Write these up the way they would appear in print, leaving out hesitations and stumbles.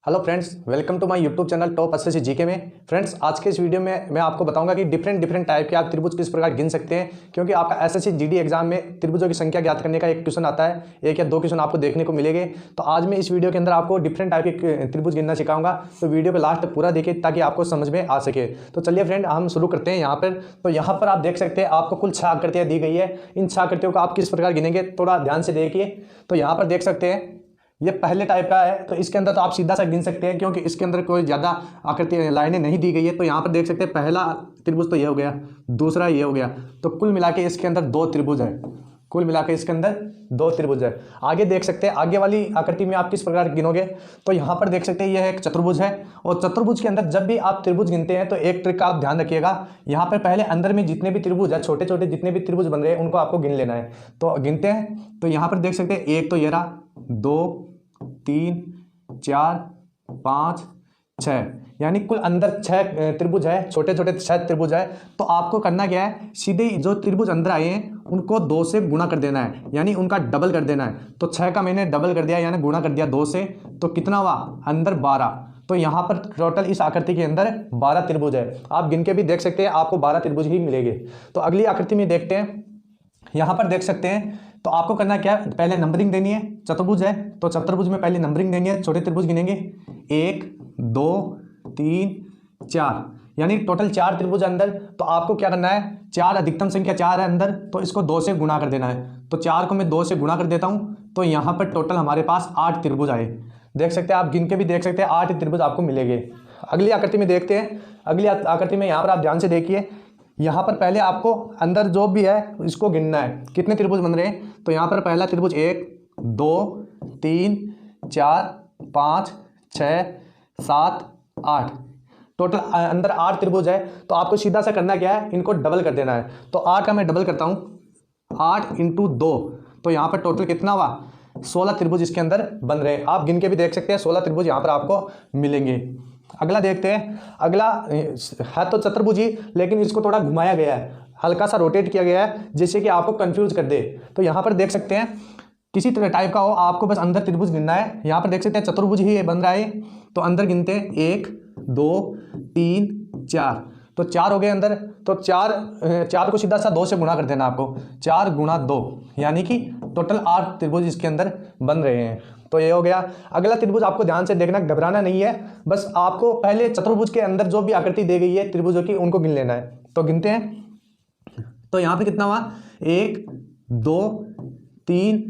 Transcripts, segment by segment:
Hello friends, welcome to my YouTube channel top SSC GK में। Friends, आज के इस वीडियो में मैं आपको बताऊंगा कि डिफरेंट टाइप के आप त्रिभुज किस प्रकार गिन सकते हैं, क्योंकि आपका एसएससी जीडी एग्जाम में त्रिभुजों की संख्या ज्ञात करने का एक क्वेश्चन आता है, एक या दो क्वेश्चन आपको देखने को मिलेंगे। तो आज मैं इस वीडियो के अंदर आपको डिफरेंट टाइप के त्रिभुज गिनना सिखाऊंगा, तो वीडियो को लास्ट पूरा देखिए ताकि आपको समझ में आ सके। तो चलिए फ्रेंड, हम शुरू करते हैं यहाँ पर। तो यहाँ पर आप देख सकते हैं आपको कुल 6 आकृतियाँ दी गई है। इन 6 आकृतियों को आप किस प्रकार गिनेंगे थोड़ा ध्यान से देखिए। तो यहाँ पर देख सकते हैं ये पहले टाइप का है, तो इसके अंदर तो आप सीधा सा गिन सकते हैं क्योंकि इसके अंदर कोई ज़्यादा आकृति लाइनें नहीं दी गई है। तो यहाँ पर देख सकते हैं पहला त्रिभुज तो ये हो गया, दूसरा ये हो गया। तो कुल मिला के इसके अंदर 2 त्रिभुज है, कुल मिला के इसके अंदर 2 त्रिभुज है। आगे देख सकते हैं, आगे वाली आकृति में आप किस प्रकार गिनोगे। तो यहाँ पर देख सकते हैं यह एक चतुर्भुज है, और चतुर्भुज के अंदर जब भी आप त्रिभुज गिनते हैं तो एक ट्रिक का आप ध्यान रखिएगा। यहाँ पर पहले अंदर में जितने भी त्रिभुज है, छोटे छोटे जितने भी त्रिभुज बन रहे हैं उनको आपको गिन लेना है। तो गिनते हैं। तो यहाँ पर देख सकते हैं एक तो ये रहा, 2 3 4 5 6, यानी कुल अंदर 6 त्रिभुज है, छोटे छोटे 6 त्रिभुज है। तो आपको करना क्या है, सीधे जो त्रिभुज अंदर आए हैं उनको 2 से गुणा कर देना है, यानी उनका डबल कर देना है। तो 6 का मैंने डबल कर दिया, यानी गुणा कर दिया 2 से। तो कितना हुआ अंदर 12। तो यहाँ पर टोटल इस आकृति के अंदर 12 त्रिभुज है। आप गिन के भी देख सकते हैं, आपको 12 त्रिभुज ही मिलेंगे। तो अगली आकृति में देखते हैं। यहाँ पर देख सकते हैं, तो आपको करना क्या है, पहले नंबरिंग देनी है। चतुर्भुज है तो चतुर्भुज में पहले नंबरिंग देनी है। छोटे त्रिभुज गिनेंगे 1 2 3 4, यानी टोटल 4 त्रिभुज अंदर। तो आपको क्या करना है, 4 अधिकतम संख्या 4 है अंदर, तो इसको 2 से गुणा कर देना है। तो 4 को मैं 2 से गुणा कर देता हूँ, तो यहाँ पर टोटल हमारे पास 8 त्रिभुज आए। देख सकते हैं, आप गिन के भी देख सकते हैं 8 त्रिभुज आपको मिलेंगे। अगली आकृति में देखते हैं। अगली आकृति में यहाँ पर आप ध्यान से देखिए, यहाँ पर पहले आपको अंदर जो भी है इसको गिनना है, कितने त्रिभुज बन रहे हैं। तो यहाँ पर पहला त्रिभुज 1 2 3 4 5 6 7 8, टोटल अंदर 8 त्रिभुज है। तो आपको सीधा सा करना क्या है, इनको डबल कर देना है। तो 8 का मैं डबल करता हूँ, 8 × 2, तो यहाँ पर टोटल कितना हुआ, 16 त्रिभुज इसके अंदर बन रहे हैं। आप गिन के भी देख सकते हैं, 16 त्रिभुज यहाँ पर आपको मिलेंगे। अगला देखते हैं। अगला है तो चतुर्भुज ही, लेकिन इसको थोड़ा घुमाया गया है, हल्का सा रोटेट किया गया है, जिससे कि आपको कंफ्यूज कर दे। तो यहाँ पर देख सकते हैं किसी तरह टाइप का हो, आपको बस अंदर त्रिभुज गिनना है। यहाँ पर देख सकते हैं चतुर्भुज ही बन रहा है, तो अंदर गिनते हैं 1 2 3 4, तो 4 हो गए अंदर। तो 4 को सीधा सा 2 से गुणा कर देना आपको, 4 × 2, यानी कि टोटल 8 त्रिभुज इसके अंदर बन रहे हैं। तो ये हो गया। अगला त्रिभुज आपको ध्यान से देखना, घबराना नहीं है, बस आपको पहले चतुर्भुज के अंदर जो भी आकृति दी गई है त्रिभुजों की उनको गिन लेना है। तो गिनते हैं। तो यहाँ पे कितना हुआ, 1 2 3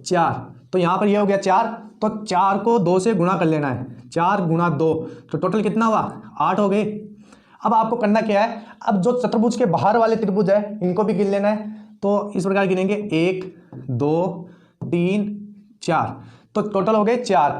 4, तो यहाँ पर ये हो गया 4। तो 4 को 2 से गुणा कर लेना है, 4 × 2, तो टोटल कितना हुआ, 8 हो गए। अब आपको करना क्या है, अब जो चतुर्भुज के बाहर वाले त्रिभुज है इनको भी गिन लेना है। तो इस प्रकार गिनेंगे 1 2 3 4, तो टोटल हो गए 4।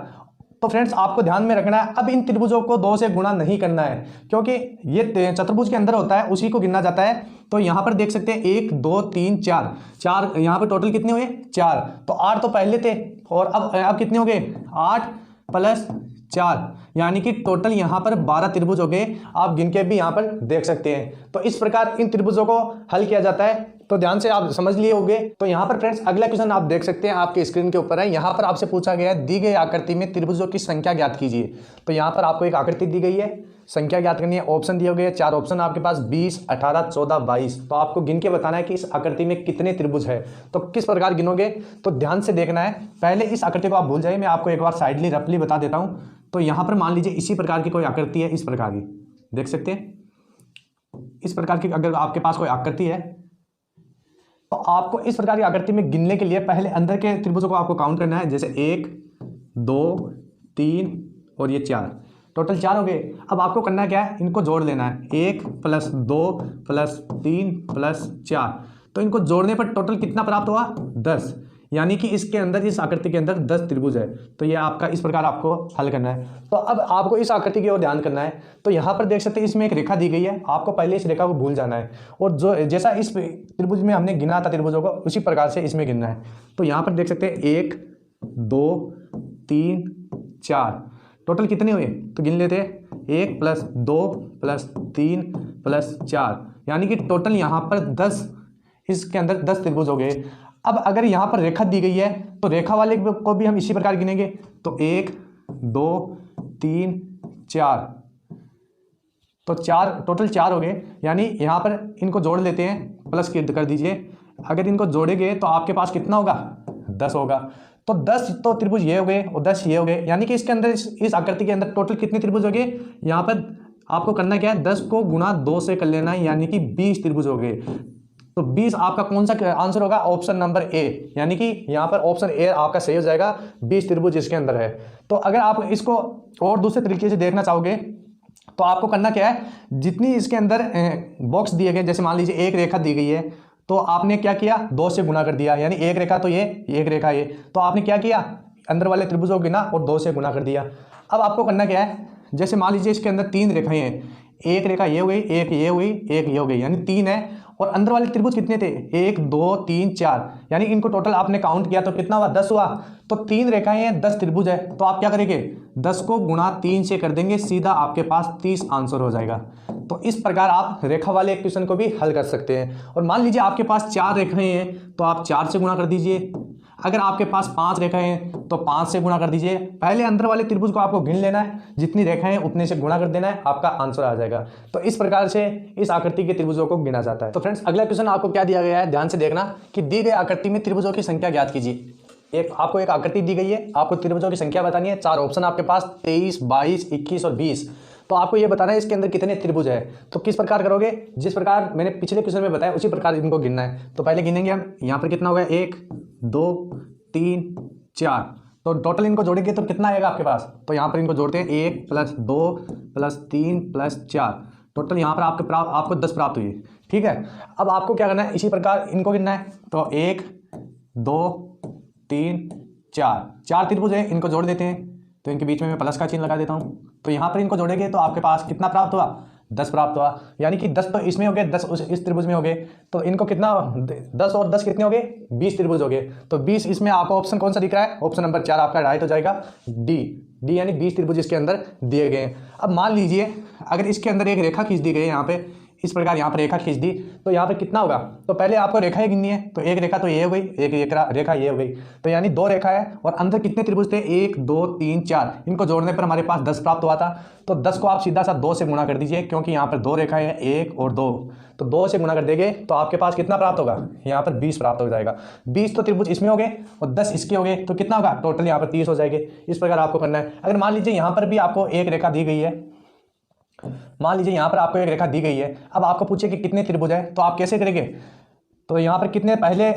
तो फ्रेंड्स, आपको ध्यान में रखना है, अब इन त्रिभुजों को 2 से गुणा नहीं करना है, क्योंकि ये चतुर्भुज के अंदर होता है, उसी को गिनना जाता है। तो यहाँ पर देख सकते हैं 1 2 3 4, यहाँ पर टोटल कितने हुए, 4। तो 8 तो पहले थे, और अब कितने हो गए, 8 + 4, यानी कि टोटल यहाँ पर 12 त्रिभुज हो गए। आप गिन के भी यहाँ पर देख सकते हैं। तो इस प्रकार इन त्रिभुजों को हल किया जाता है। तो ध्यान से आप समझ लिए होंगे। तो यहाँ पर फ्रेंड्स अगला क्वेश्चन आप देख सकते हैं, आपके स्क्रीन के ऊपर है। यहाँ पर आपसे पूछा गया है, दी गई आकृति में त्रिभुजों की संख्या ज्ञात कीजिए। तो यहाँ पर आपको एक आकृति दी गई है, संख्या ज्ञात करनी है। ऑप्शन दिए गए 4 ऑप्शन आपके पास, 20 18 14 22। तो आपको गिन के बताना है कि इस आकृति में कितने त्रिभुज है। तो किस प्रकार गिनोगे, तो ध्यान से देखना है। पहले इस आकृति को आप भूल जाइए, मैं आपको एक बार साइडली रफली बता देता हूँ। तो यहाँ पर मान लीजिए इसी प्रकार की कोई आकृति है, इस प्रकार की देख सकते हैं। इस प्रकार की अगर आपके पास कोई आकृति है, तो आपको इस प्रकार की आकृति में गिनने के लिए पहले अंदर के त्रिभुजों को आपको काउंट करना है। जैसे 1 2 3 और ये 4, टोटल 4 हो गए। अब आपको करना क्या है, इनको जोड़ लेना है, 1 + 2 + 3 + 4। तो इनको जोड़ने पर टोटल कितना प्राप्त हुआ, 10, यानी कि इसके अंदर, इस आकृति के अंदर 10 त्रिभुज है। तो ये आपका इस प्रकार आपको हल करना है। तो अब आपको इस आकृति की ओर ध्यान करना है। तो यहाँ पर देख सकते हैं इसमें एक रेखा दी गई है, आपको पहले इस रेखा को भूल जाना है, और जो जैसा इस त्रिभुज में हमने गिना था त्रिभुजों को, उसी प्रकार से इसमें गिनना है। तो यहाँ पर देख सकते हैं 1 2 3 4, टोटल कितने हुए, तो गिन लेते हैं, 1 + 2 + 3 + 4, यानी कि टोटल यहाँ पर 10, इसके अंदर 10 त्रिभुज हो गए। अब अगर यहाँ पर रेखा दी गई है, तो रेखा वाले को भी हम इसी प्रकार गिनेंगे। तो 1 2 3 4, तो 4 टोटल 4 हो गए। यानी यहाँ पर इनको जोड़ लेते हैं, प्लस कर दीजिए। अगर इनको जोड़ेंगे तो आपके पास कितना होगा, 10 होगा। तो 10 तो त्रिभुज ये हो गए और 10 ये हो गए। यानी कि इसके अंदर इस आकृति के अंदर टोटल कितने त्रिभुज हो गए, यहाँ पर आपको करना क्या है, 10 को गुणा 2 से कर लेना है, यानी कि 20 त्रिभुज हो गए। तो 20 आपका कौन सा आंसर होगा, ऑप्शन नंबर ए, यानी कि यहाँ पर ऑप्शन ए आपका सही हो जाएगा, 20 त्रिभुज इसके अंदर है। तो अगर आप इसको और दूसरे तरीके से देखना चाहोगे तो आपको करना क्या है, जितनी इसके अंदर बॉक्स दिए गए, जैसे मान लीजिए एक रेखा दी गई है, तो आपने क्या किया, 2 से गुणा कर दिया। यानी एक रेखा तो ये, एक रेखा ये, तो आपने क्या किया, अंदर वाले त्रिभुज को गिना और 2 से गुणा कर दिया। अब आपको करना क्या है, जैसे मान लीजिए इसके अंदर 3 रेखाएं हैं, एक रेखा ये हो गई, एक ये हो गई, एक ये हो गई, यानी 3 है। और अंदर वाले त्रिभुज कितने थे, 1 2 3 4, यानी इनको टोटल आपने काउंट किया तो कितना हुआ, 10 हुआ। तो 3 रेखाएं हैं, 10 त्रिभुज है, तो आप क्या करेंगे, 10 को गुणा 3 से कर देंगे, सीधा आपके पास 30 आंसर हो जाएगा। तो इस प्रकार आप रेखा वाले क्वेश्चन को भी हल कर सकते हैं। और मान लीजिए आपके पास 4 रेखाएं हैं, तो आप 4 से गुणा कर दीजिए। अगर आपके पास 5 रेखाएं हैं तो 5 से गुणा कर दीजिए। पहले अंदर वाले त्रिभुज को आपको गिन लेना है, जितनी रेखाएं हैं उतने से गुणा कर देना है, आपका आंसर आ जाएगा। तो इस प्रकार से इस आकृति के त्रिभुजों को गिना जाता है। तो फ्रेंड्स, अगला क्वेश्चन आपको क्या दिया गया है, ध्यान से देखना कि दी गई आकृति में त्रिभुजों की संख्या ज्ञात कीजिए। आपको एक आकृति दी गई है, आपको त्रिभुजों की संख्या बतानी है। 4 ऑप्शन आपके पास, 23 22 21 और 20। तो आपको ये बताना है इसके अंदर कितने त्रिभुज है। तो किस प्रकार करोगे, जिस प्रकार मैंने पिछले क्वेश्चन में बताया उसी प्रकार इनको गिनना है। तो पहले गिनेंगे हम, यहाँ पर कितना होगा, 1 2 3 4, तो टोटल इनको जोड़ेंगे तो कितना आएगा आपके पास। तो यहाँ पर इनको जोड़ते हैं, 1 + 2 + 3 + 4, टोटल यहाँ पर आपको 10 प्राप्त हुई। ठीक है, अब आपको क्या करना है, इसी प्रकार इनको गिनना है। तो 1 2 3 4 त्रिभुज है, इनको जोड़ देते हैं। तो इनके बीच में मैं प्लस का चिन्ह लगा देता हूँ। तो यहाँ पर इनको जोड़ेंगे तो आपके पास कितना प्राप्त हुआ, 10 प्राप्त हुआ। यानी कि 10 तो इसमें हो गए, 10 इस त्रिभुज में हो गए, तो इनको कितना, 10 और 10 कितने हो गए, 20 त्रिभुज हो गए। तो 20 इसमें आपको ऑप्शन कौन सा दिख रहा है, ऑप्शन नंबर 4 आपका राइट हो जाएगा, डी यानी 20 त्रिभुज इसके अंदर दिए गए हैं। अब मान लीजिए अगर इसके अंदर एक रेखा खींच दी गई है, यहाँ पे इस प्रकार यहाँ पर रेखा खींच दी, तो यहाँ पर कितना होगा। तो पहले आपको रेखाएं गिननी है। तो एक रेखा तो ये हो गई, एक रेखा ये हो गई, तो यानी 2 रेखा है। और अंदर कितने त्रिभुज थे, 1 2 3 4, इनको जोड़ने पर हमारे पास 10 प्राप्त हुआ था। तो 10 को आप सीधा सा 2 से गुणा कर दीजिए, क्योंकि यहाँ पर 2 रेखाएं हैं, 1 और 2, तो 2 से गुणा कर देंगे तो आपके पास कितना प्राप्त होगा, यहाँ पर 20 प्राप्त हो जाएगा। 20 तो त्रिभुज इसमें हो गए और 10 इसके हो गए, तो कितना होगा, टोटल यहाँ पर 30 हो जाएंगे। इस प्रकार आपको करना है। अगर मान लीजिए यहाँ पर भी आपको एक रेखा दी गई है, मान लीजिए यहाँ पर आपको एक रेखा दी गई है, अब आपको पूछे कि कितने त्रिभुज है, तो आप कैसे करेंगे। तो यहाँ पर कितने, पहले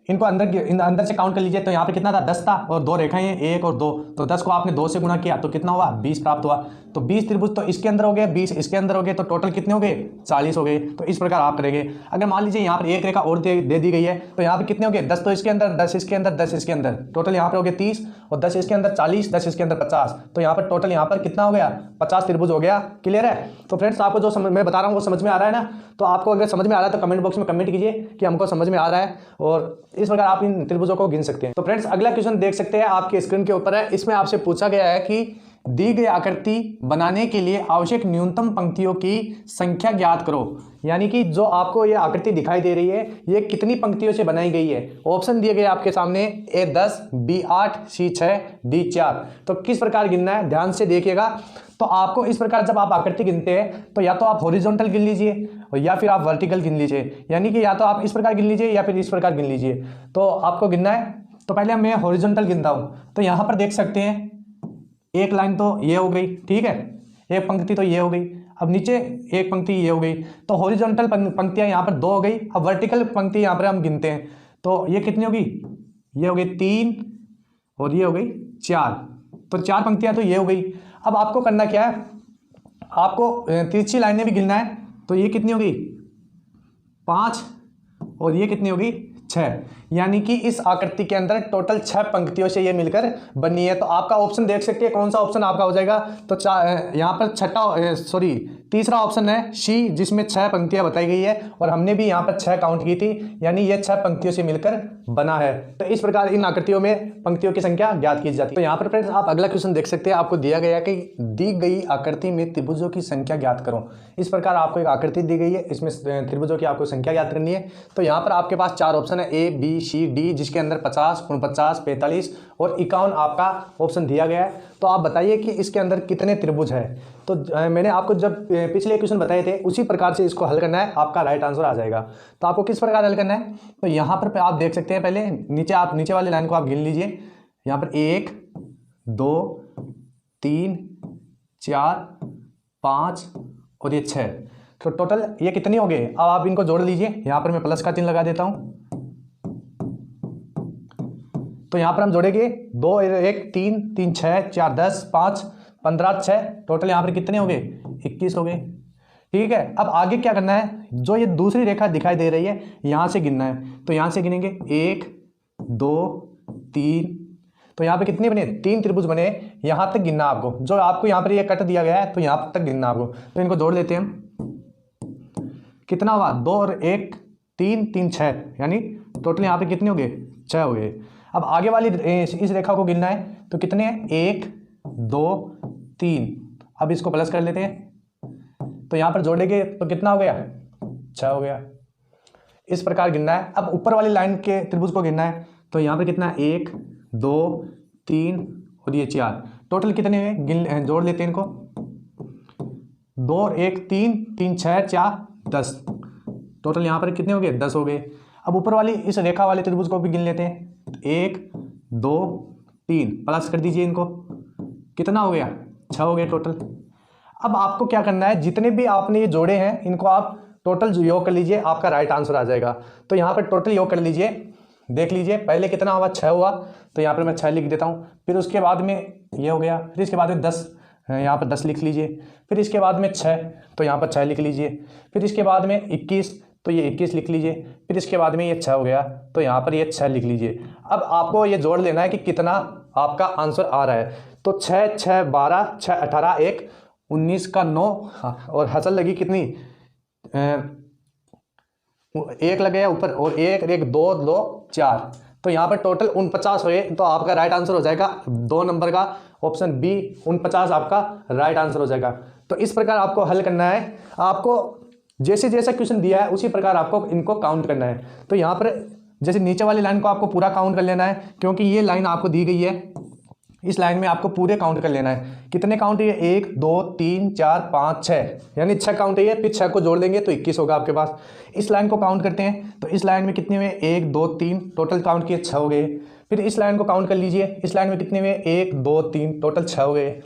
इनको अंदर से काउंट कर लीजिए। तो यहाँ पे कितना था, 10 था, और 2 रेखाएं हैं, 1 और 2, तो 10 को आपने 2 से गुणा किया तो कितना हुआ, 20 प्राप्त हुआ। तो 20 त्रिभुज तो इसके अंदर हो गए, 20 इसके अंदर हो गए, तो टोटल कितने हो गए, 40 हो गए। तो इस प्रकार आप करेंगे। अगर मान लीजिए यहाँ पर एक रेखा और दे दी गई है, तो यहाँ पर कितने हो गए, 10 तो इसके अंदर, 10 इसके अंदर, 10 इसके अंदर, टोटल यहाँ पर हो गए 30, और 10 इसके अंदर 40, 10 इसके अंदर 50, तो यहाँ पर टोटल यहाँ पर कितना हो गया, 50 त्रिभुज हो गया। क्लियर है। तो फ्रेंड्स, आपको जो मैं बता रहा हूँ वो समझ में आ रहा है ना। तो आपको अगर समझ में आ रहा है तो कमेंट बॉक्स में कमेंट कीजिए कि हमको समझ में आ रहा है, और इस प्रकार आप इन त्रिभुजों को गिन सकते हैं। तो फ्रेंड्स, अगला क्वेश्चन देख सकते हैं, आपके स्क्रीन के ऊपर है। इसमें आपसे पूछा गया है कि दी गई आकृति बनाने के लिए आवश्यक न्यूनतम पंक्तियों की संख्या ज्ञात करो। यानी कि जो आपको ये आकृति दिखाई दे रही है, ये कितनी पंक्तियों से बनाई गई है। ऑप्शन दिए गए आपके सामने, A 10, B 8, C 6, D 4। तो किस प्रकार गिनना है, ध्यान से देखिएगा। तो आपको इस प्रकार जब आप आकृति गिनते हैं, तो या तो आप हॉरिजॉन्टल गिन लीजिए या फिर आप वर्टिकल गिन लीजिए। यानी कि या तो आप इस प्रकार गिन लीजिए या फिर इस प्रकार गिन लीजिए। तो आपको गिनना है। तो पहले मैं हॉरिजॉन्टल गिनता हूँ। तो यहाँ पर देख सकते हैं, एक लाइन तो ये हो गई, ठीक है, एक पंक्ति तो ये हो गई। अब नीचे एक पंक्ति ये हो गई। तो हॉरिजॉन्टल पंक्तियां यहाँ पर 2 हो गई। अब वर्टिकल पंक्ति यहाँ पर हम गिनते हैं, तो ये कितनी होगी, ये हो गई 3, और ये हो गई 4। तो 4 पंक्तियां तो ये हो गई। अब आपको करना क्या है, आपको तिरछी लाइनें भी गिनना है। तो ये कितनी होगी, 5, और ये कितनी होगी, 6। यानी कि इस आकृति के अंदर टोटल 6 पंक्तियों से ये मिलकर बनी है। तो आपका ऑप्शन देख सकते हैं, कौन सा ऑप्शन आपका हो जाएगा। तो यहाँ पर तीसरा ऑप्शन है सी, जिसमें 6 पंक्तियां बताई गई है, और हमने भी यहाँ पर 6 काउंट की थी, यानी ये 6 पंक्तियों से मिलकर बना है। तो इस प्रकार इन आकृतियों में पंक्तियों की संख्या ज्ञात की जाती है। तो यहाँ पर फ्रेंड्स, आप अगला क्वेश्चन देख सकते हैं। आपको दिया गया कि दी गई आकृति में त्रिभुजों की संख्या ज्ञात करो। इस प्रकार आपको एक आकृति दी गई है, इसमें त्रिभुजों की आपको संख्या ज्ञात करनी है। तो यहाँ पर आपके पास 4 ऑप्शन है, A B B C D, जिसके अंदर 50, 49, 45 और 51 आपका ऑप्शन दिया गया है। तो आप बताइए कि इसके अंदर कितने त्रिभुज है। तो मैंने आपको जब पिछले क्वेश्चन बताए थे उसी प्रकार से इसको हल करना है, आपका राइट आंसर आ जाएगा। तो आपको किस प्रकार हल करना है, तो यहाँ पर आप देख सकते हैं, पहले नीचे वाली लाइन को आप गिन लीजिए। यहाँ पर 1 2 3 4 5 और ये 6, तो टोटल ये कितनी हो गई। अब आप इनको जोड़ लीजिए। यहाँ पर मैं प्लस का चिन्ह लगा देता हूँ। तो यहाँ पर हम जोड़ेंगे 2 1 3 3 6 4 10 5 15 6, टोटल यहाँ पर कितने हो गए, 21 हो गए। ठीक है, अब आगे क्या करना है, जो ये दूसरी रेखा दिखाई दे रही है यहाँ से गिनना है। तो यहाँ से गिनेंगे 1 2 3, तो यहाँ पे कितने बने, 3 त्रिभुज बने। यहाँ तक गिनना आपको, जो आपको यहाँ पर ये कट दिया गया है तो यहाँ तक गिनना आपको। तो इनको जोड़ देते हैं हम, कितना हुआ, 2 और 1 3 3 6, यानी टोटल यहाँ पे कितने हो गए, 6 हो गए। अब आगे वाली इस रेखा को गिनना है, तो कितने हैं, 1 2 3। अब इसको प्लस कर लेते हैं, तो यहाँ पर जोड़ेंगे तो कितना हो गया, 6 हो गया। इस प्रकार गिनना है। अब ऊपर वाली लाइन के त्रिभुज को गिनना है, तो यहाँ पर कितना है, 1 2 3 और ये 4, टोटल कितने हुए, गिन जोड़ लेते हैं इनको। 2 और 1 3 3 6 4 10, टोटल यहाँ पर कितने हो गए, 10 हो गए। अब ऊपर वाली इस रेखा वाले त्रिभुज को भी गिन लेते हैं। 1 2 3, प्लस कर दीजिए इनको, कितना हो गया, 6 हो गया टोटल। अब आपको क्या करना है, जितने भी आपने ये जोड़े हैं इनको आप टोटल योग कर लीजिए, आपका राइट आंसर आ जाएगा। तो यहाँ पर टोटल योग कर लीजिए, देख लीजिए पहले कितना हुआ, 6 हुआ, तो यहाँ पर मैं 6 लिख देता हूँ। फिर उसके बाद में ये हो गया, फिर इसके बाद में 10, यहाँ पर 10 लिख लीजिए। फिर इसके बाद में 6, तो यहाँ पर 6 लिख लीजिए। फिर इसके बाद में 21, तो ये 21 लिख लीजिए। फिर इसके बाद में ये 6 हो गया, तो यहाँ पर ये 6 लिख लीजिए। अब आपको ये जोड़ लेना है कि कितना आपका आंसर आ रहा है। तो 6 6 12 6 18 1 19 का 9, और हसल लगी कितनी, 1 लगे ऊपर, और 1 1 2 2 4, तो यहाँ पर टोटल 49 हुए। तो आपका राइट आंसर हो जाएगा 2 नंबर का ऑप्शन बी, 49 आपका राइट आंसर हो जाएगा। तो इस प्रकार आपको हल करना है। आपको जैसे जैसा क्वेश्चन दिया है उसी प्रकार आपको इनको काउंट करना है। तो यहाँ पर जैसे नीचे वाली लाइन को आपको पूरा काउंट कर लेना है, क्योंकि ये लाइन आपको दी गई है, इस लाइन में आपको पूरे काउंट कर लेना है। कितने काउंट है, 1 2 3 4 5 6, यानी 6 काउंट है ये। फिर 6 को जोड़ देंगे तो 21 होगा आपके पास। इस लाइन को काउंट करते हैं, तो इस लाइन में कितने हुए, 1 2 3, टोटल काउंट किए 6 हो गए। फिर इस लाइन को काउंट कर लीजिए, इस लाइन में कितने हुए, 1 2 3, टोटल 6 हो गए,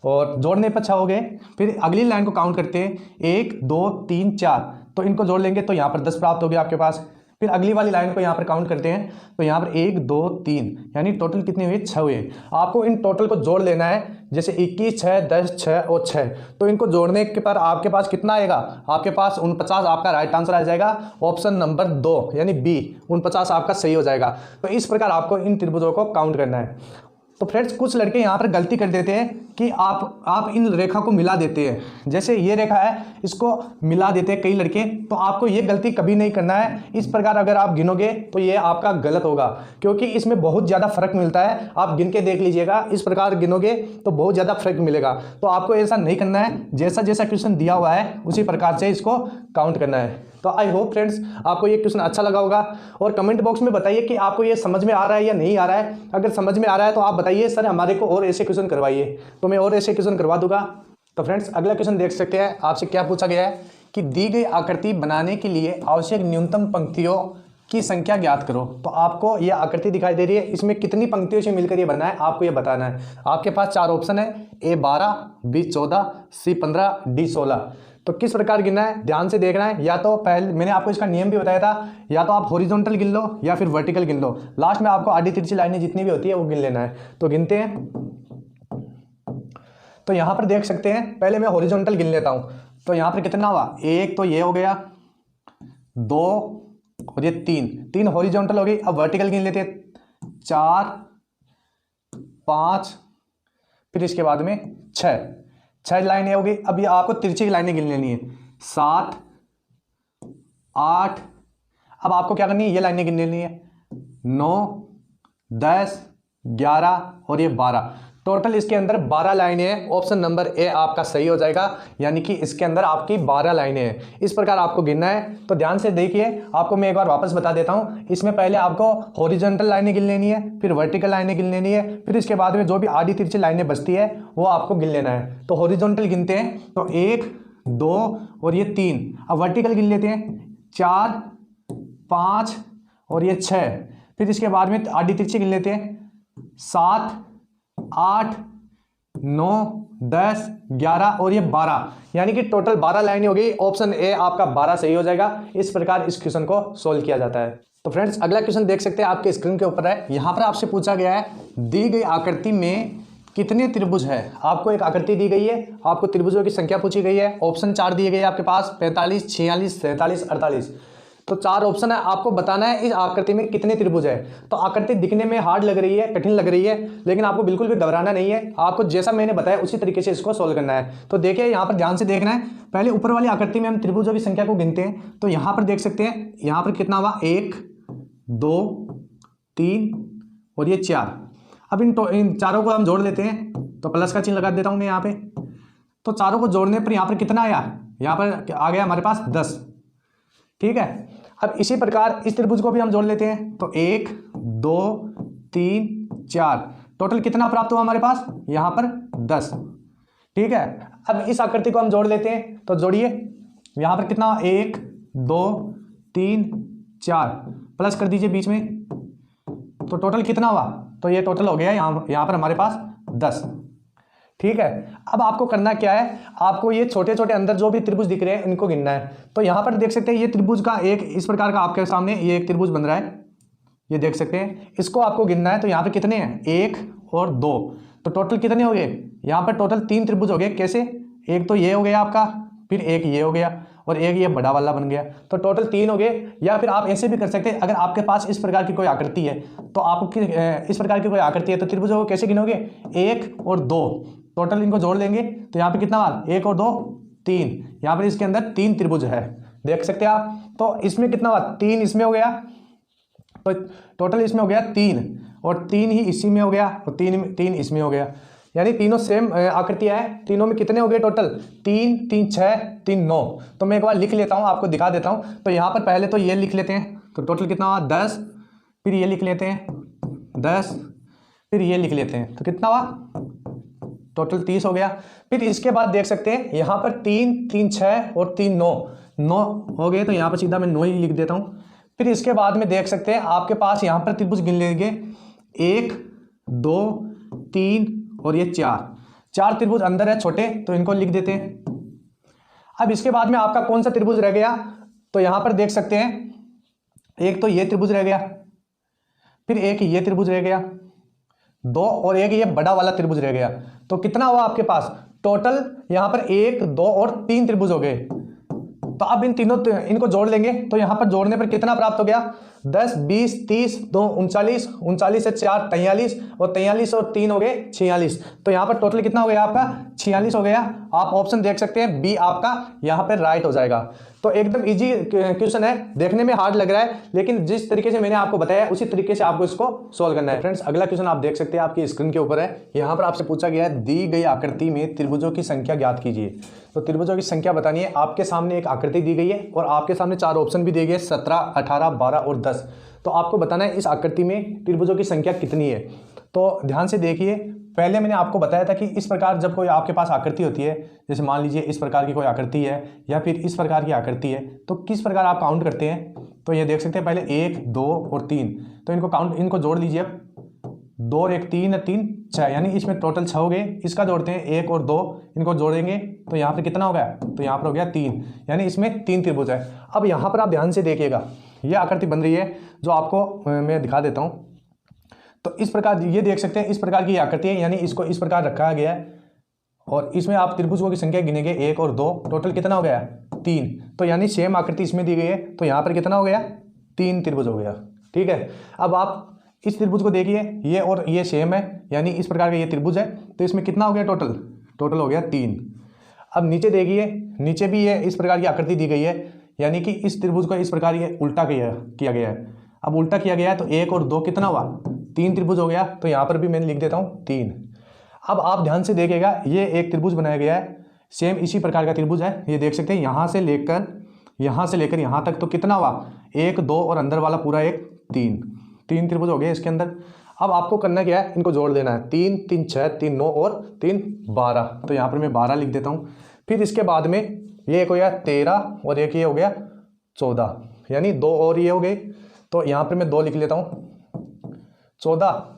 और जोड़ने पर 6 हो गए। फिर अगली लाइन को काउंट करते हैं, 1 2 3 4, तो इनको जोड़ लेंगे तो यहाँ पर 10 प्राप्त हो गया आपके पास। फिर अगली वाली लाइन को यहाँ पर काउंट करते हैं, तो यहाँ पर 1 2 3, यानी टोटल कितने हुए, 6 हुए। आपको इन टोटल को जोड़ लेना है, जैसे 21 6 10 6 और 6, तो इनको जोड़ने के पर आपके पास कितना आएगा, आपके पास 49 आपका राइट आंसर आ जाएगा। ऑप्शन नंबर 2 यानी बी, 49 आपका सही हो जाएगा। तो इस प्रकार आपको इन त्रिभुजों को काउंट करना है। तो फ्रेंड्स, कुछ लड़के यहाँ पर गलती कर देते हैं कि आप इन रेखा को मिला देते हैं। जैसे ये रेखा है, इसको मिला देते हैं कई लड़के, तो आपको ये गलती कभी नहीं करना है। इस प्रकार अगर आप गिनोगे तो ये आपका गलत होगा, क्योंकि इसमें बहुत ज़्यादा फर्क मिलता है। आप गिन के देख लीजिएगा, इस प्रकार गिनोगे तो बहुत ज़्यादा फर्क मिलेगा। तो आपको ऐसा नहीं करना है, जैसा जैसा क्वेश्चन दिया हुआ है उसी प्रकार से इसको काउंट करना है। तो आई होप फ्रेंड्स आपको ये क्वेश्चन अच्छा लगा होगा, और कमेंट बॉक्स में बताइए कि आपको ये समझ में आ रहा है या नहीं आ रहा है। अगर समझ में आ रहा है तो आप बताइए, सर हमारे को और ऐसे क्वेश्चन करवाइए, तो मैं और ऐसे क्वेश्चन करवा दूंगा। तो फ्रेंड्स, अगला क्वेश्चन देख सकते हैं। आपसे क्या पूछा गया है कि दी गई आकृति बनाने के लिए आवश्यक न्यूनतम पंक्तियों की संख्या ज्ञात करो। तो आपको ये आकृति दिखाई दे रही है, इसमें कितनी पंक्तियों से मिलकर ये बना है आपको ये बताना है। आपके पास 4 ऑप्शन है, A 12 B 14 C 15 D 16। तो किस प्रकार गिनना है, ध्यान से देखना है। या तो पहले मैंने आपको इसका नियम भी बताया था, या तो आप हॉरिजॉन्टल गिन लो या फिर वर्टिकल गिन लो। लास्ट में आपको आड़ी तिरछी लाइनें जितनी भी होती है वो गिन लेना है। तो गिनते हैं। तो यहाँ पर देख सकते हैं, पहले मैं हॉरिजॉन्टल गिन लेता हूँ। तो यहाँ पर कितना हुआ, 1 तो ये हो गया, 2 और ये 3 हॉरिजॉन्टल हो गई। अब वर्टिकल गिन लेते हैं, 4 5, फिर इसके बाद में 6 लाइनें हो गई। अब ये आपको तिरछी की लाइनें गिन लेनी है, 7 8। अब आपको क्या करनी है, ये लाइनें गिन लेनी है, 9 10 11 और ये 12। टोटल इसके अंदर 12 लाइनें हैं। ऑप्शन नंबर ए आपका सही हो जाएगा, यानी कि इसके अंदर आपकी 12 लाइनें हैं। इस प्रकार आपको गिनना है। तो ध्यान से देखिए, आपको मैं एक बार वापस बता देता हूं। इसमें पहले आपको हॉरिजॉन्टल लाइनें गिन लेनी है, फिर वर्टिकल लाइनें गिन लेनी है, फिर इसके बाद में जो भी आधी तिरछी लाइनें बचती है वो आपको गिन लेना है। तो हॉरिजॉन्टल गिनते हैं तो 1 2 और ये 3। अब वर्टिकल गिन लेते हैं 4 5 और ये 6। फिर इसके बाद में आधी तिरछी गिन लेते हैं 7 8 9 10 11 और ये 12, यानी कि टोटल 12 लाइनें हो गई। ऑप्शन ए आपका 12 सही हो जाएगा। इस प्रकार इस क्वेश्चन को सोल्व किया जाता है। तो फ्रेंड्स, अगला क्वेश्चन देख सकते हैं, आपके स्क्रीन के ऊपर है। यहाँ पर आपसे पूछा गया है दी गई आकृति में कितने त्रिभुज है। आपको एक आकृति दी गई है, आपको त्रिभुजों की संख्या पूछी गई है। ऑप्शन 4 दिए गए आपके पास, 45 46 47 48। तो 4 ऑप्शन है, आपको बताना है इस आकृति में कितने त्रिभुज है। तो आकृति दिखने में हार्ड लग रही है, कठिन लग रही है, लेकिन आपको बिल्कुल भी घबराना नहीं है। आपको जैसा मैंने बताया उसी तरीके से इसको सोल्व करना है। तो देखिए, यहाँ पर ध्यान से देखना है। पहले ऊपर वाली आकृति में हम त्रिभुजों की संख्या को गिनते हैं। तो यहाँ पर देख सकते हैं, यहाँ पर कितना हुआ, 1 2 3 और ये 4। अब इन चारों को हम जोड़ लेते हैं। तो प्लस का चिन्ह लगा देता हूँ मैं यहाँ पे। तो चारों को जोड़ने पर यहाँ पर कितना आया, यहाँ पर आ गया हमारे पास 10। ठीक है। अब इसी प्रकार इस त्रिभुज को भी हम जोड़ लेते हैं। तो 1 2 3 4, टोटल कितना प्राप्त हुआ हमारे पास, यहाँ पर 10। ठीक है। अब इस आकृति को हम जोड़ लेते हैं। तो जोड़िए, यहाँ पर कितना, 1 2 3 4, प्लस कर दीजिए बीच में। तो टोटल कितना हुआ, तो ये टोटल हो गया यहाँ पर हमारे पास 10। ठीक है। अब आपको करना क्या है, आपको ये छोटे छोटे अंदर जो भी त्रिभुज दिख रहे हैं इनको गिनना है। तो यहाँ पर देख सकते हैं, ये त्रिभुज का एक इस प्रकार का आपके सामने ये एक त्रिभुज बन रहा है, ये देख सकते हैं। इसको आपको गिनना है। तो यहाँ पे कितने हैं, 1 और 2। तो टोटल कितने हो गए, यहाँ पर टोटल 3 त्रिभुज हो गए। कैसे, एक तो ये हो गया आपका, फिर एक ये हो गया और एक ये बड़ा वाला बन गया। तो टोटल 3 हो गए। या फिर आप ऐसे भी कर सकते हैं, अगर आपके पास इस प्रकार की कोई आकृति है, तो आपको इस प्रकार की कोई आकृति है तो त्रिभुजों को कैसे गिनोगे, 1 और 2, टोटल इनको जोड़ लेंगे। तो यहाँ पे कितना हुआ, 1 और 2 3। यहाँ पर इसके अंदर 3 त्रिभुज है, देख सकते हैं आप। तो इसमें कितना हुआ, 3 इसमें हो गया। तो टोटल इसमें हो गया 3 और 3 ही इसी में हो गया और 3 इसमें हो गया, यानी तीनों सेम आकृतियां हैं। तीनों में कितने हो गए टोटल, 3 3 6 3 9। तो मैं एक बार लिख लेता हूं, आपको दिखा देता हूं। तो यहाँ पर पहले तो ये लिख लेते हैं। तो टोटल कितना हुआ, 10। फिर ये लिख लेते हैं 10, फिर ये लिख लेते हैं। तो कितना हुआ, टोटल 30 हो गया। फिर इसके बाद देख सकते हैं, यहाँ पर 3 3 6 और 3 9 हो गए। तो यहाँ पर सीधा मैं 9 ही लिख देता हूँ। फिर इसके बाद में देख सकते हैं, आपके पास यहाँ पर त्रिभुज गिन लेंगे, 1 2 3 और ये 4 त्रिभुज अंदर है छोटे, तो इनको लिख देते हैं। अब इसके बाद में आपका कौन सा त्रिभुज रह गया, तो यहाँ पर देख सकते हैं, एक तो ये त्रिभुज रह गया, फिर एक ये त्रिभुज रह गया, 2 और एक ये बड़ा वाला त्रिभुज रह गया। तो कितना हुआ आपके पास टोटल, यहाँ पर 1 2 और 3 त्रिभुज हो गए। तो अब इन तीनों इनको जोड़ लेंगे। तो यहाँ पर जोड़ने पर कितना प्राप्त हो गया, 10 20 30 2 39, 39 से 4 43 और 43 और 3 हो गए 46। तो यहाँ पर टोटल कितना हो गया आपका, 46 हो गया। आप ऑप्शन देख सकते हैं, बी आपका यहाँ पर राइट हो जाएगा। तो एकदम इजी क्वेश्चन है, देखने में हार्ड लग रहा है, लेकिन जिस तरीके से मैंने आपको बताया उसी तरीके से आपको इसको सोल्व करना है। फ्रेंड्स, अगला क्वेश्चन आप देख सकते हैं, आपकी स्क्रीन के ऊपर है। यहाँ पर आपसे पूछा गया है, दी गई आकृति में त्रिभुजों की संख्या ज्ञात कीजिए। तो त्रिभुजों की संख्या बतानी है। आपके सामने एक आकृति दी गई है और आपके सामने 4 ऑप्शन भी दिए गए, 17 18 12 और 10। तो आपको बताना है इस आकृति में त्रिभुजों की संख्या कितनी है। तो ध्यान से देखिए, पहले मैंने आपको बताया था कि इस प्रकार जब कोई आपके पास आकृति होती है, जैसे मान लीजिए इस प्रकार की कोई आकृति है या फिर इस प्रकार की आकृति है, तो किस प्रकार आप काउंट करते हैं। तो ये देख सकते हैं, पहले 1 2 और 3, तो इनको जोड़ लीजिए। अब 2 और 1 3 3 6, यानी इसमें टोटल 6 हो गए। इसका जोड़ते हैं 1 और 2, इनको जोड़ेंगे तो यहाँ पर कितना हो गया, तो यहाँ पर हो गया 3, यानी इसमें 3 त्रिभुज है। अब यहाँ पर आप ध्यान से देखिएगा, ये आकृति बन रही है जो आपको मैं दिखा देता हूँ। तो इस प्रकार ये देख सकते हैं, इस प्रकार की आकृति है, यानी इसको इस प्रकार रखा गया है और इसमें आप त्रिभुजों की संख्या गिनेंगे 1 और 2, टोटल कितना हो गया, 3। तो यानी सेम आकृति इसमें दी गई है, तो यहाँ पर कितना हो गया, 3 त्रिभुज हो गया। ठीक है। अब आप इस त्रिभुज को देखिए, ये और ये सेम है, यानी इस प्रकार का ये त्रिभुज है, तो इसमें कितना हो गया टोटल हो गया 3। अब नीचे देखिए, नीचे भी ये इस प्रकार की आकृति दी गई है, यानी कि इस त्रिभुज को इस प्रकार ये उल्टा किया गया है। अब उल्टा किया गया है तो 1 और 2 कितना हुआ, 3 त्रिभुज हो गया। तो यहाँ पर भी मैंने लिख देता हूँ 3। अब आप ध्यान से देखिएगा, ये एक त्रिभुज बनाया गया है, सेम इसी प्रकार का त्रिभुज है, ये देख सकते हैं, यहाँ से लेकर यहाँ तक, तो कितना हुआ, 1 2 और अंदर वाला पूरा एक 3 त्रिभुज हो गए इसके अंदर। अब आपको करना क्या है, इनको जोड़ देना है, 3 3 6 3 9 और 3 12, तो यहाँ पर मैं 12 लिख देता हूँ। फिर इसके बाद में ये एक हो गया 13 और एक ये हो गया 14, यानी 2 और ये हो गए, तो यहाँ पर मैं 2 लिख लेता हूँ, 14।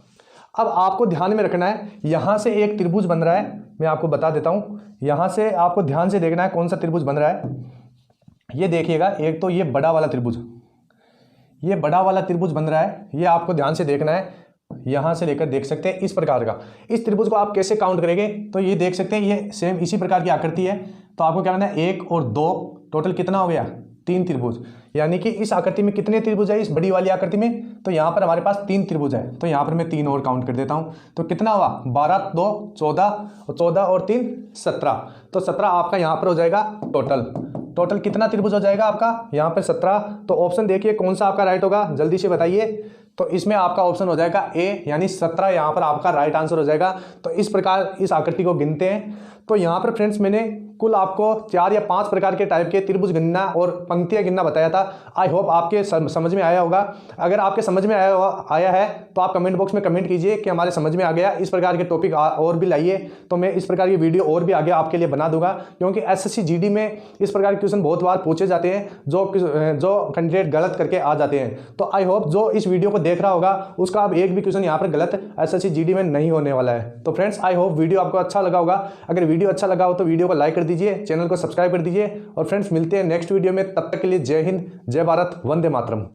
अब आपको ध्यान में रखना है, यहाँ से एक त्रिभुज बन रहा है, मैं आपको बता देता हूँ, यहाँ से आपको ध्यान से देखना है कौन सा त्रिभुज बन रहा है। ये देखिएगा, एक तो ये बड़ा वाला त्रिभुज, ये बड़ा वाला त्रिभुज बन रहा है, ये आपको ध्यान से देखना है, यहाँ से लेकर देख सकते हैं इस प्रकार का। इस त्रिभुज को आप कैसे काउंट करेंगे, तो ये देख सकते हैं, ये सेम इसी प्रकार की आकृति है, तो आपको क्या करना है, 1 और 2, टोटल कितना हो गया, 3 त्रिभुज। यानी कि इस आकृति में कितने त्रिभुज है, इस बड़ी वाली आकृति में, तो यहाँ पर हमारे पास 3 त्रिभुज है, तो यहाँ पर मैं 3 और काउंट कर देता हूँ, तो कितना हुआ, 12 2 14 और 14 और 3 17, तो 17 आपका यहाँ पर हो जाएगा टोटल कितना त्रिभुज हो जाएगा आपका, यहाँ पर 17। तो ऑप्शन देखिए कौन सा आपका राइट होगा, जल्दी से बताइए। तो इसमें आपका ऑप्शन हो जाएगा ए, यानी 17 यहाँ पर आपका राइट आंसर हो जाएगा। तो इस प्रकार इस आकृति को गिनते हैं। तो यहाँ पर फ्रेंड्स मैंने कुल आपको 4 या 5 प्रकार के टाइप के त्रिभुज गिनना और पंक्तियाँ गिनना बताया था। आई होप आपके समझ में आया होगा। अगर आपके समझ में आया है तो आप कमेंट बॉक्स में कमेंट कीजिए कि हमारे समझ में आ गया। इस प्रकार के टॉपिक और भी लाइए, तो मैं इस प्रकार की वीडियो और भी आगे आपके लिए बना दूंगा, क्योंकि एसएससी जीडी में इस प्रकार के क्वेश्चन बहुत बार पूछे जाते हैं जो कैंडिडेट गलत करके आ जाते हैं। तो आई होप जो इस वीडियो को देख रहा होगा उसका अब एक भी क्वेश्चन यहाँ पर गलत एसएससी जीडी में नहीं होने वाला है। तो फ्रेंड्स आई होप वीडियो आपको अच्छा लगा होगा। अगर वीडियो अच्छा लगा हो तो वीडियो को लाइक कर दीजिए, चैनल को सब्सक्राइब कर दीजिए। और फ्रेंड्स मिलते हैं नेक्स्ट वीडियो में, तब तक के लिए जय हिंद, जय भारत, वंदे मातरम।